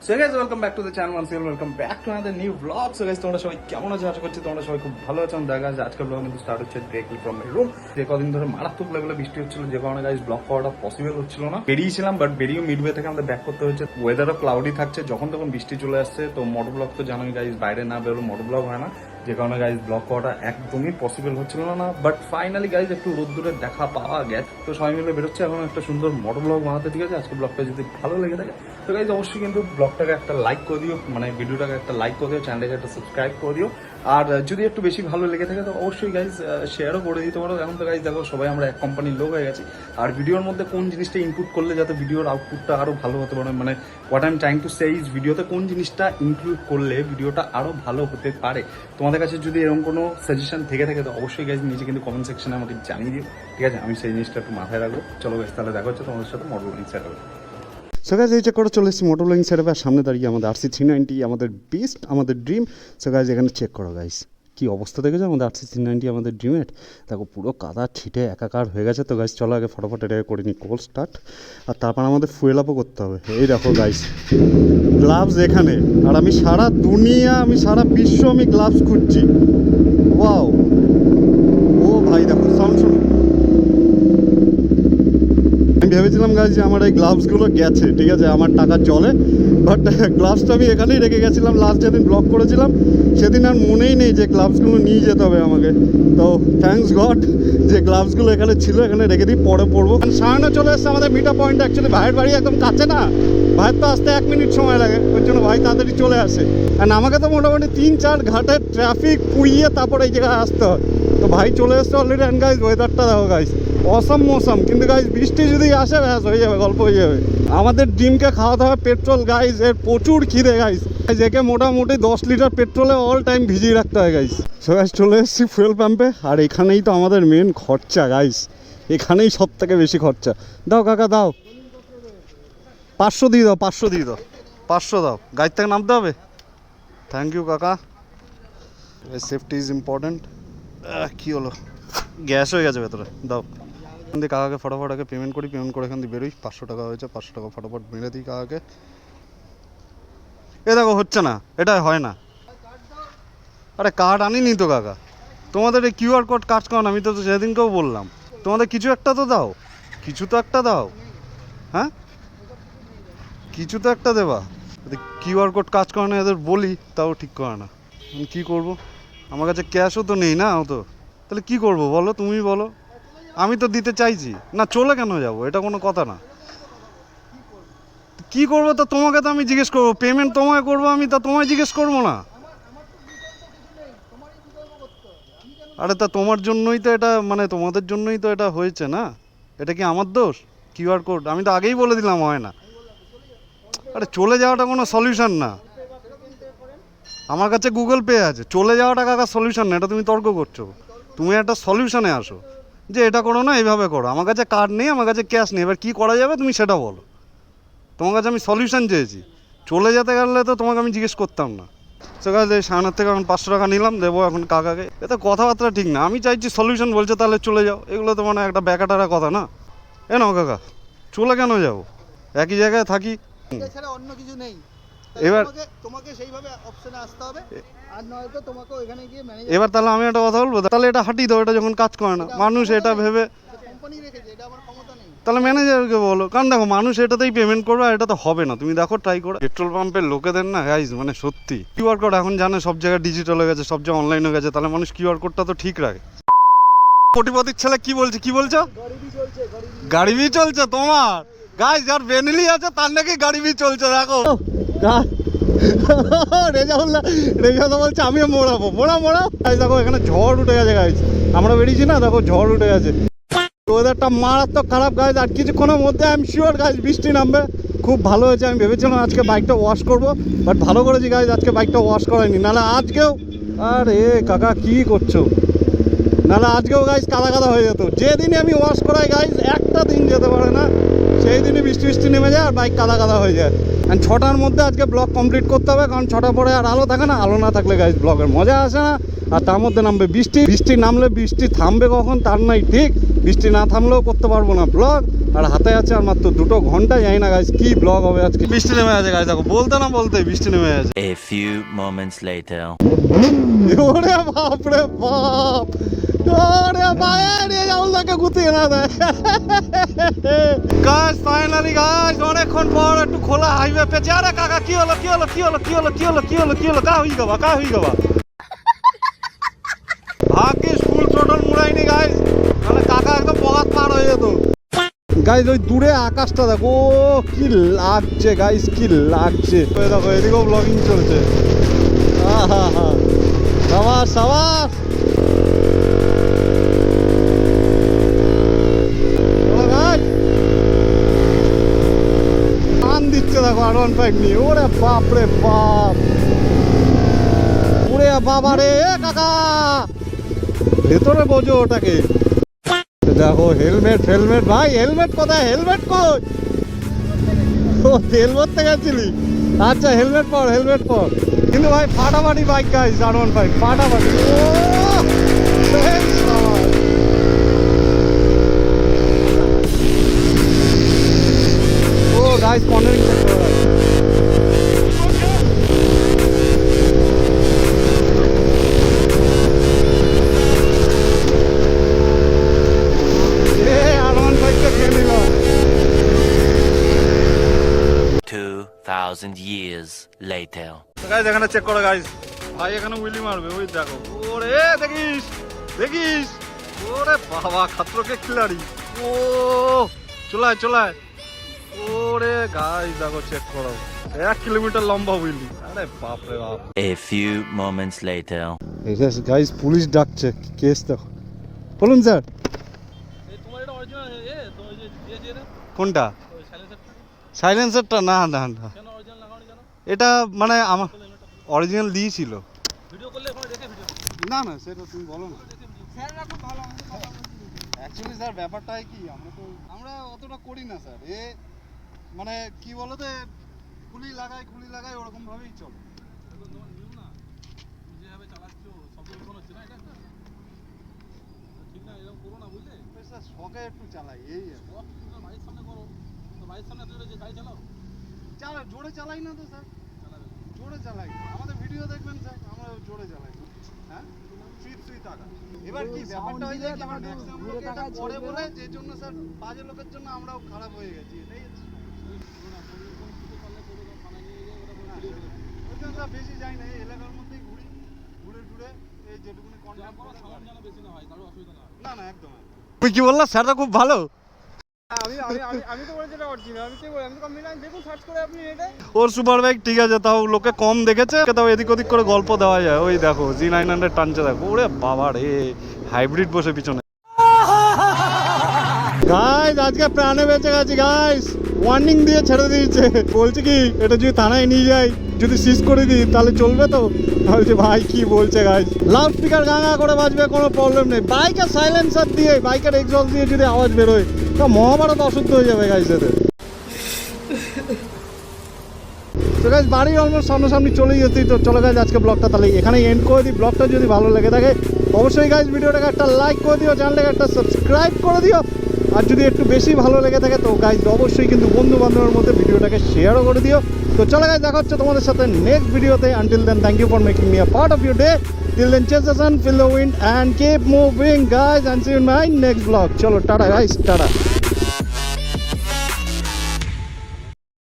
So guys, welcome back to the channel once again. Welcome back to another new vlog. So guys, তোমরা সবাই কেমন আছো? আশা করছি তোমরা সবাই খুব ভালো আছো। দেখা যাচ্ছে আজকের ব্লগ কিন্তু স্টার্ট হচ্ছে ডিরেক্টলি ফ্রম মাই রুম। যে কদিন ধরে মারাত্মক লেভেলে বৃষ্টি হচ্ছিল, যে কারণে গাইস ব্লগ করাটা পসিবল হচ্ছিল না। বেরিয়েছিলাম, বাট বেরিয়ে মিডওয়ে থেকে আমাদের ব্যাক করতে হচ্ছে। ওয়েদারও ক্লাউডি থাকছে, যখন তখন বৃষ্টি চলে আসছে। তো মোটর ব্লগ তো জানোই গাইস, বাইরে না বেরোলে মোটর ব্লগ হয় না, যে কারণে গাইজ ব্লগ করাটা একদমই পসিবল হচ্ছিল না। বাট ফাইনালি গাইজ একটু রোদ্দুরের দেখা পাওয়া গেছে, তো সবাই মিলে বেরোচ্ছে এখন একটা সুন্দর মোটর ব্লগ বানাতে। ঠিক আছে, আজকে ব্লগটা যদি ভালো লেগে থাকে তো গাইজ অবশ্যই কিন্তু ব্লগটাকে একটা লাইক করে দিও, মানে ভিডিওটাকে একটা লাইক করে দিও, চ্যানেলটাকে একটা সাবস্ক্রাইব করে দিও। আর যদি একটু বেশি ভালো লেগে থাকে তো অবশ্যই গাইজ শেয়ারও করে দিতে পারো। এখন তো গাইজ দেখো সবাই আমরা এক কোম্পানির লোক হয়ে গেছি, আর ভিডিওর মধ্যে কোন জিনিসটা ইনক্লুড করলে যাতে ভিডিওর আউটপুটটা আরো ভালো হতে পারে, মানে what I am trying to say is ভিডিওতে কোন জিনিসটা ইনক্লুড করলে ভিডিওটা আরো ভালো হতে পারে। তোমাদের কাছে যদি এরকম কোনো সাজেশন থেকে থাকে তো অবশ্যই গাইজ নিচে কিন্তু কমেন্ট সেকশনে আমাকে জানিয়ে দিও। ঠিক আছে, আমি সেই জিনিসটা একটু মাথায় রাখবো। চলো গাইজ, তাহলে দেখা হচ্ছে তোমাদের সাথে মোটর ব্লগিং সেটআপে। সো গাইজ এই চেক করে চলে এসেছি মোটর ব্লগিং সেটআপে, আর সামনে দাঁড়িয়ে আমাদের RC390, আমাদের বেস্ট, আমাদের ড্রিম। সো গাইজ এখানে চেক করো গাইজ, কি অবস্থা দেখেছো আমাদের RC390, আমাদের ড্রিমের। দেখো পুরো কাদা ছিটে একাকার হয়ে গেছে। তো গাইজ চলো আগে ফটাফট এটাকে করে নিই কোল্ড স্টার্ট, আর তারপর আমাদের ফুয়েল আপও করতে হবে। এই দেখো গাইজ গ্লাভস এখানে, আর আমি সারা দুনিয়া, আমি সারা বিশ্ব আমি গ্লাভস খুঁজছি। ওয়াও, ও ভাই দেখো সাউন্ড শুনো। আমি ভেবেছিলাম গাইজ যে আমার এই গ্লাভসগুলো গেছে, ঠিক আছে, আমার টাকা চলে, বাট গ্লাভসটা আমি এখানেই রেখে গেছিলাম। লাস্ট যেদিন ব্লগ করেছিলাম সেদিন আর মনেই নেই যে গ্লাভসগুলো নিয়ে যেতে হবে আমাকে। তো থ্যাঙ্কস গড যে গ্লাভসগুলো এখানে ছিল, এখানে রেখে দিই, পরে পরবো। সারানো চলে এসছে আমাদের মিটা পয়েন্ট। অ্যাকচুয়ালি ভাইয়ের বাড়ি একদম কাছে না, ভাইয়ের তো আসতে 1 মিনিট সময় লাগে, ওই জন্য ভাই তাড়াতাড়ি চলে আসে। অ্যান্ড আমাকে তো মোটামুটি 3-4 ঘাটের ট্রাফিক পুইয়ে তারপরে এই জায়গায় আসতে হয়। তো ভাই চলে এসছে অলরেডি। অ্যান্ড গাইজ ওয়েদারটা দেখো গাইজ, অসম মৌসম। কিন্তু গাইজ বৃষ্টি যদি আসে ব্যাস হয়ে যাবে, গল্প হয়ে যাবে। আমাদের ডিমকে খাওয়াতে হবে পেট্রোল গাইজ, এর প্রচুর খিদে গাইজ। একে মোটামুটি 10 লিটার পেট্রোলে অল টাইম ভিজিয়ে রাখতে হয় গাইজ। সো গাইজ চলে এসেছি ফুয়েল পাম্পে, আর এখানেই তো আমাদের মেন খরচা গাইজ, এখানেই সব থেকে বেশি খরচা। দাও কাকা দাও, 500 দিয়ে দাও, 500 দিয়ে দাও, 500 দাও। গাড়ি থেকে নামতে হবে। থ্যাংক ইউ কাকা, সেফটি ইজ ইম্পর্টেন্ট। কী হলো, গ্যাস হয়ে গেছে ভেতরে, দাও। এখান দিয়ে কাকাকে ফটাফট আগে পেমেন্ট করি, পেমেন্ট করে এখান দিয়ে বেরোই। 500 টাকা হয়েছে, 500 টাকা ফটাফট মেরে দিই কাকাকে। এ দেখো হচ্ছে না, এটা হয় না। আরে কার্ড আনিনি তো কাকা, তোমাদের এই QR কোড কাজ করো না। আমি তো সেদিনকেও বললাম তোমাদের কিছু একটা তো দাও, কিছু তো একটা দাও। হ্যাঁ কিছু তো একটা দেবা। QR কোড কাজ করে না, এদের বলি তাও ঠিক করে না। আমি কী করবো, আমার কাছে ক্যাশও তো নেই না অত, তাহলে কি করব বলো, তুমি বলো। আমি তো দিতে চাইছি না, চলে কেন যাবো, এটা কোনো কথা না। কি করবো তা তোমাকে তো আমি জিজ্ঞেস করবো, পেমেন্ট তোমায় করবো আমি, তা তোমায় জিজ্ঞেস করবো না? আরে তা তোমার জন্যই তো এটা, মানে তোমাদের জন্যই তো এটা হয়েছে না, এটা কি আমার দোষ? QR কোড আমি তো আগেই বলে দিলাম হয় না। আরে চলে যাওয়াটা কোনো সলিউশন না, আমার কাছে গুগল পে আছে, চলে যাওয়াটা কাকা সলিউশন না, এটা তুমি তর্ক করছো। তুমি একটা সলিউশনে আসো যে এটা করো না, এইভাবে করো। আমার কাছে কার্ড নেই, আমার কাছে ক্যাশ নেই, এবার কী করা যাবে তুমি সেটা বলো। তোমার কাছে আমি সলিউশন চেয়েছি, চলে যেতে গেলে তো তোমাকে আমি জিজ্ঞেস করতাম না। সে কাজ এই 9.5 থেকে এখন 500 টাকা নিলাম, দেবো এখন কাকাকে। এতে কথাবার্তা ঠিক না, আমি চাইছি সলিউশন, বলছে তাহলে চলে যাও। এগুলো তো মানে একটা ব্যাকাটারা কথা না। এ নাও কাকা, চলে কেন যাবো, একই জায়গায় থাকি। এছাড়া অন্য কিছু নেই, এবার তোমাকে সেইভাবে অপশনে আসতে হবে, আর নয়তো তোমাকে ওখানে গিয়ে ম্যানেজার। এবার তাহলে আমি একটা কথা বলবো, তাহলে এটা হাঁটিয়ে দাও, এটা যখন কাজ করে না, মানুষ এটা ভেবে কোম্পানি রেখেছে, এটা আমার ক্ষমতা নেই। তাহলে ম্যানেজারকে বলো। কারণ দেখো মানুষ এটাতেই পেমেন্ট করবে, আর এটা তো হবে না। তুমি দেখো ট্রাই করে, পেট্রোল পাম্পের লোকেদের না গাইজ, মানে সত্যি QR কোড এখন জানে সব জায়গায় ডিজিটাল হয়ে গেছে, সব জায়গায় অনলাইন হয়ে গেছে, তাহলে মানুষ QR কোডটা তো ঠিক রাখে। কোটিপতির ছেলে কি বলছে, কি বলছো? গাড়ি চলছে তোমার গাইজ, যার বেনেলি আছে তার নাকি গাড়ি চলছে। দেখো রেজাউল্লাহ বলছে আমিও মোড়াবো, মোড়া। দেখো এখানে ঝড় উঠে গেছে গাইজ, আমরা বেরিয়েছি না, দেখো ঝড় উঠে গেছে। ওয়েদারটা মারাত্মক খারাপ গাইজ, আর কিছুক্ষণের মধ্যে আমি শিওর গাইজ বৃষ্টি নামবে। খুব ভালো হয়েছে, আমি ভেবেছিলাম আজকে বাইকটা ওয়াশ করবো, বাট ভালো করেছি গাইজ আজকে বাইকটা ওয়াশ করাইনি, নাহলে আজকেও। আরে কাকা কি করছো, নাহলে আজকেও গাইজ কাদা হয়ে যেত। যেদিনই আমি ওয়াশ করাই গাইজ একটা দিন যেতে পারে না, সেই দিনই বৃষ্টি নেমে যায় আর বাইক কাদা হয়ে যায়। অ্যান্ড 6টার মধ্যে আজকে ব্লগ কমপ্লিট করতে হবে, কারণ 6টা পরে আর আলো থাকে না, আলো না থাকলে গাইজ ব্লগের মজা আসে না। আর তার মধ্যে নামবে বৃষ্টি নামলে বৃষ্টি থামবে কখন তার নাই ঠিক, বৃষ্টি না থামলেও করতে পারবো না ব্লগ। আর হাতে আছে আর মাত্র 2 ঘন্টা, জানি না গাইস কি ব্লগ হবে আজকে। বৃষ্টি নেমে আছে গাইস, দেখো বলতে না বলতে বৃষ্টি নেমে আছে। A few moments later. ওরে বাপ রে বাপ, ওরে বাইরে জাউলদাকে গুতিয়ে না দেয়। গাইস ফাইনালি গাইস অনেকক্ষণ পর একটু খোলা হাইওয়ে পেয়েছে। আরে কাকা কি হলো কি হলো কি হলো কি হলো কি হলো কি হলো কি হলো কা হই গবা কা হই গবা। ভাগ্যিস ফুল থ্রোটল মুড়াইনি গাইস, মানে কাকা একদম পগাত পার হয়ে যেত। গাইস ওই দূরে আকাশটা দেখো কি লাগছে গাইস, কি লাগছে। ওই দেখো এদিকেও ব্লগিং চলছে। আহা হা সাবাস সাবাস। টান দিচ্ছে দেখো R15 নিয়ে। ওরে বাপ রে বাপ, ওরে বাবা রে কাকা, ভেতরে বোঝো ওটাকে। দেখো হেলমেট হেলমেট ভাই, হেলমেট কোথায়, হেলমেট কই? ও তেল ভরতে গেছিলি, আচ্ছা হেলমেট পর হেলমেট পর। কিন্তু ভাই ফাটাফাটি বাইক গাইস R15 ফাটাফাটি। ও গাইস কর্নারিং চেক করো। R15 কে খেয়ে নিল। 2,000 years later. গাইস এখানে চেক করো গাইস, ভাই এখানে উইলি মারবে, ওই দেখো। ওরে দেখিস দেখিস, ওরে বাবা খাতরকে খিলাড়ি। ও চলায় চলায়। ওরে গাইস দেখো চেক করো, 1 কিলোমিটার লম্বা উইলি। আরে বাপ রে বাপ। A few moments later. Guys police ডাকছে, কেস দেখো। বলুন স্যার। কোনটা? সাইলেন্সারটা? না না না, এটা মানে আমার অরিজিনাল দিয়েছিল। না না সেটা তুমি বলো না। অ্যাকচুয়ালি স্যার ব্যাপারটাই কি, আমরা অতটা করি না স্যার। এ মানে কি বলতে খুলি লাগাই ওরকম ভাবেই চলে। স্যার শখে একটু চালাই এই চালা, জোরে চালাই না তো স্যার, জোরে চালাই। আমাদের ভিডিও দেখবেন স্যার, আমরা জোরে চালাই। হ্যাঁ সুই টাকা। এবার কি ব্যাপারটা হয়ে যায় কি, আমরা ম্যাক্সিমাম লোক এটা করে বলে যে জন্য স্যার বাজে লোকের জন্য আমরাও খারাপ হয়ে গেছি, এটাই ওইখানটা বেশি যাই না, এই এলাকার মধ্যেই ঘুরে ঘুরে এই যেটুকুনি কন্টেন্ট না না একদম। তুই কি বললা স্যারটা খুব ভালো? আমি তো বলছি এটা অরিজিনাল, আমি কি বলি, আমি তো কম্বিনাইজ দেখুন সার্চ করে আপনি এটা। ওর সুপার বাইক ঠিক আছে, তাও লোকে কম দেখেছে, তাও এদিক ওদিক করে গল্প দেওয়া যায়। ওই দেখো G900 টানছে দেখো, ওরে বাবা রে হাইব্রিড বসে পিছনে। গাইস আজকে প্রাণে বেঁচে গেছি গাইস, ওয়ার্নিং দিয়ে ছেড়ে দিয়েছে। বলছে কি এটা যদি থানায় নিয়ে যাই, যদি সিজ করে দিই তাহলে চলবে তো? বলছে ভাই কি বলছে গাইস, লাউড স্পিকার গাঙা করে বাজবে কোনো প্রবলেম নেই, বাইকের সাইলেন্সার দিয়ে বাইকের এক্সস্ট দিয়ে যদি আওয়াজ বেরোয় তা মহাভারত অশুদ্ধ হয়ে যাবে গাইস এতে। তো গাইস বাড়ির অলমোস্ট সামনাসামনি চলে যেতেই, তো চলো গাইস আজকে ব্লগটা তাহলে এখানেই এন্ড করে দিই। ব্লগটা যদি ভালো লেগে থাকে অবশ্যই গাইস ভিডিওটাকে একটা লাইক করে দিও, চ্যানেলটাকে একটা সাবস্ক্রাইব করে দিও। আর যদি একটু বেশি ভালো লেগে থাকে তো গাইস অবশ্যই কিন্তু বন্ধু বান্ধবের মধ্যে ভিডিওটাকে শেয়ারও করে দিও। তো চলো গাইস দেখা হচ্ছে তোমাদের সাথে নেক্সট ভিডিওতে। Until then thank you for making me a part of your day. Till then chase the sun, feel the wind and keep moving guys, and see you in my next blog. চলো tata guys, tata.